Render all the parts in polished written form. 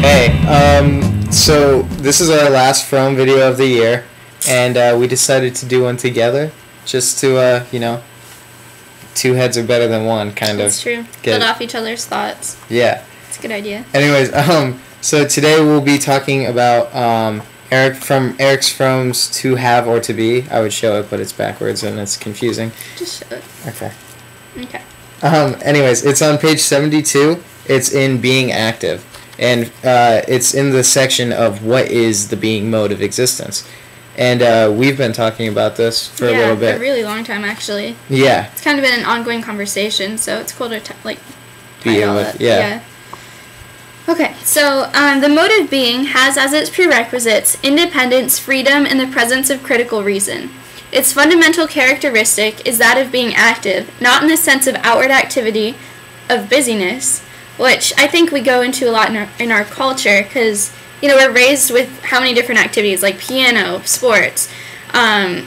Hey, so this is our last From video of the year, and we decided to do one together, just to, two heads are better than one, kind of. That's true. Build off each other's thoughts. Yeah. It's a good idea. Anyways, so today we'll be talking about Erich Fromm's To Have or To Be. I would show it, but it's backwards and it's confusing. Just show it. Okay. Okay. Anyways, it's on page 72. It's in Being Active. And it's in the section of what is the being mode of existence. And we've been talking about this for a little bit. Yeah, a really long time, actually. Yeah. It's kind of been an ongoing conversation, so it's cool to, be able to, yeah. Okay, so the mode of being has as its prerequisites independence, freedom, and the presence of critical reason. Its fundamental characteristic is that of being active, not in the sense of outward activity, of busyness, which I think we go into a lot in our culture, because, we're raised with how many different activities, like piano, sports, a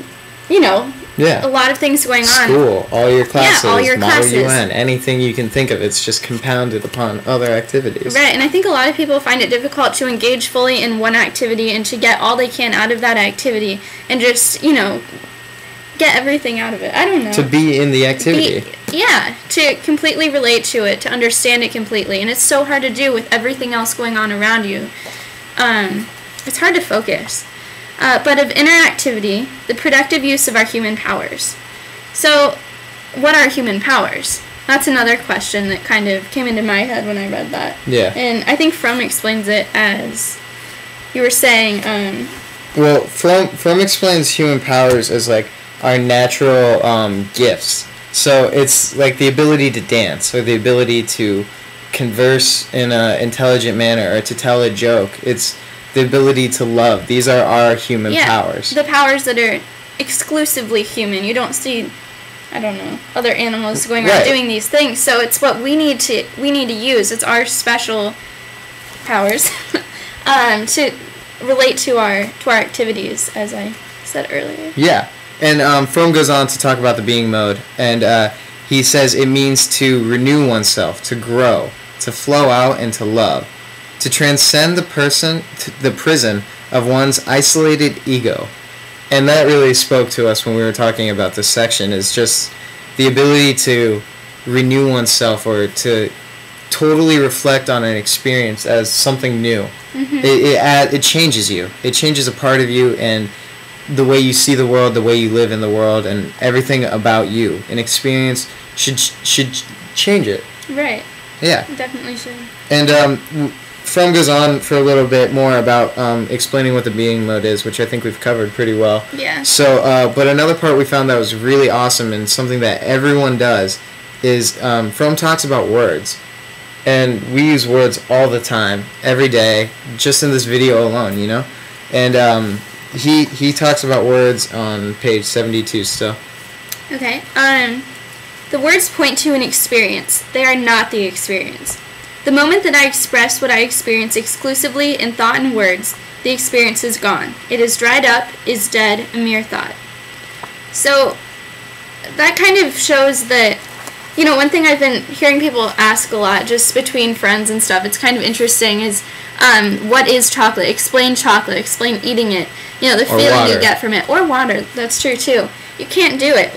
lot of things going on. School, all your classes, all your Model classes. UN, anything you can think of, it's just compounded upon other activities. Right, and I think a lot of people find it difficult to engage fully in one activity and to get all they can out of that activity and just, get everything out of it. I don't know. To be in the activity. To completely relate to it, to understand it completely. And it's so hard to do with everything else going on around you. It's hard to focus. But of inner activity, the productive use of our human powers. So, what are human powers? That's another question that kind of came into my head when I read that. Yeah. And I think Fromm explains it as, you were saying, Well, Fromm explains human powers as, our natural gifts. So it's like the ability to dance, or the ability to converse in an intelligent manner, or to tell a joke. It's the ability to love. These are our human powers. The powers that are exclusively human. You don't see, other animals going around doing these things. So it's what we need to use. It's our special powers to relate to our activities, as I said earlier. Yeah. And Fromm goes on to talk about the being mode, and he says it means to renew oneself, to grow, to flow out, and to love, to transcend the prison of one's isolated ego. And that really spoke to us when we were talking about this section, is just the ability to renew oneself, or to totally reflect on an experience as something new. Mm-hmm. It changes you. It changes a part of you, and the way you see the world, the way you live in the world, and everything about you. An experience should change it. Right. Yeah. It definitely should. And Fromm goes on for a little bit more about explaining what the being mode is, which I think we've covered pretty well. Yeah. So, but another part we found that was really awesome, and something that everyone does, is Fromm talks about words. And we use words all the time, every day, just in this video alone, And he talks about words on page 72 still. Okay. The words point to an experience. They are not the experience. The moment that I express what I experience exclusively in thought and words, the experience is gone. It is dried up, is dead, a mere thought. So that kind of shows that, one thing I've been hearing people ask a lot, just between friends and stuff, it's kind of interesting, is what is chocolate? Explain eating it. The feeling you get from it. Or water. That's true, too. You can't do it.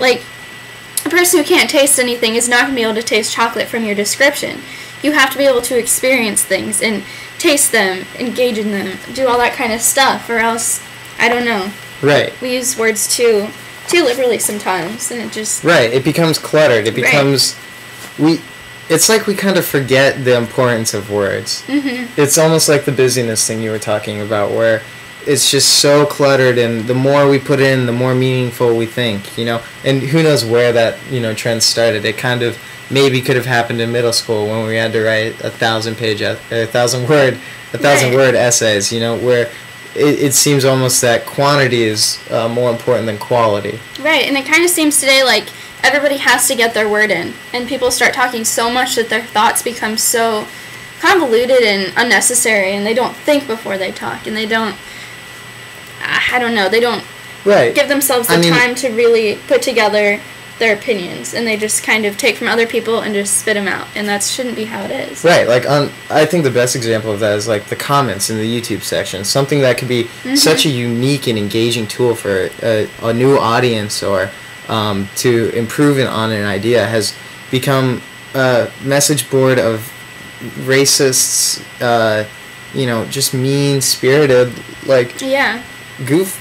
A person who can't taste anything is not going to be able to taste chocolate from your description. You have to be able to experience things and taste them, engage in them, do all that kind of stuff, or else, I don't know. Right. We use words too liberally sometimes, and it just... Right. It becomes cluttered. It becomes... Right. It's like we kind of forget the importance of words. Mm-hmm. It's almost like the busyness thing you were talking about, where it's just so cluttered, and the more we put in, the more meaningful we think, And who knows where that, trend started. It kind of maybe could have happened in middle school when we had to write 1,000 word essays, where it seems almost that quantity is more important than quality. Right, and it kind of seems today like everybody has to get their word in, and people start talking so much that their thoughts become so convoluted and unnecessary, and they don't think before they talk, and they don't, they don't give themselves the time to really put together their opinions, and they just kind of take from other people and just spit them out, and that shouldn't be how it is. Right, like I think the best example of that is like the comments in the YouTube section. Something that could be such a unique and engaging tool for a new audience or to improve on an idea has become a message board of racists, just mean-spirited, like Yeah. goof.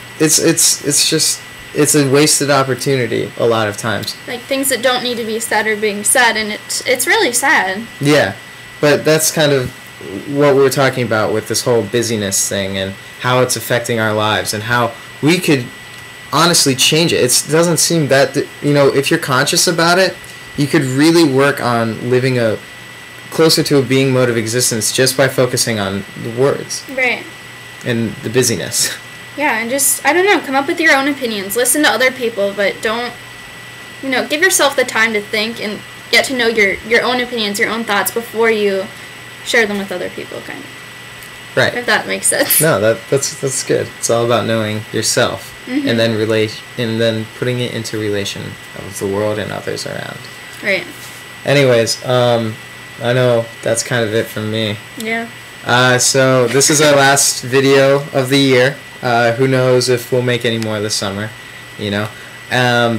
It's a wasted opportunity a lot of times. Like things that don't need to be said are being said, and it's really sad. Yeah, but that's kind of what we're talking about with this whole busyness thing and how it's affecting our lives and how we could honestly change it. It doesn't seem that, if you're conscious about it, you could really work on living a closer to a being mode of existence just by focusing on the words Right. and the busyness. Yeah, and just, I don't know, come up with your own opinions. Listen to other people, but don't, give yourself the time to think and get to know your own opinions, your own thoughts before you share them with other people, kind of. Right. If that makes sense. No, that's good. It's all about knowing yourself and then putting it into relation of the world and others around. Right. Anyways, I know that's kind of it from me. Yeah. So this is our last video of the year. Who knows if we'll make any more this summer, Yeah,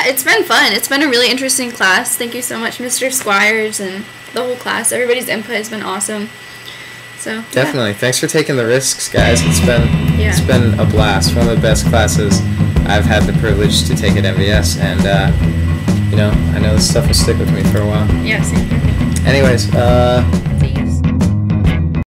it's been fun. It's been a really interesting class. Thank you so much, Mr. Squires, and the whole class. Everybody's input has been awesome. So definitely. Yeah. Thanks for taking the risks, guys. It's been a blast. One of the best classes I've had the privilege to take at MVS, and I know this stuff will stick with me for a while. Yeah, same here. Anyways,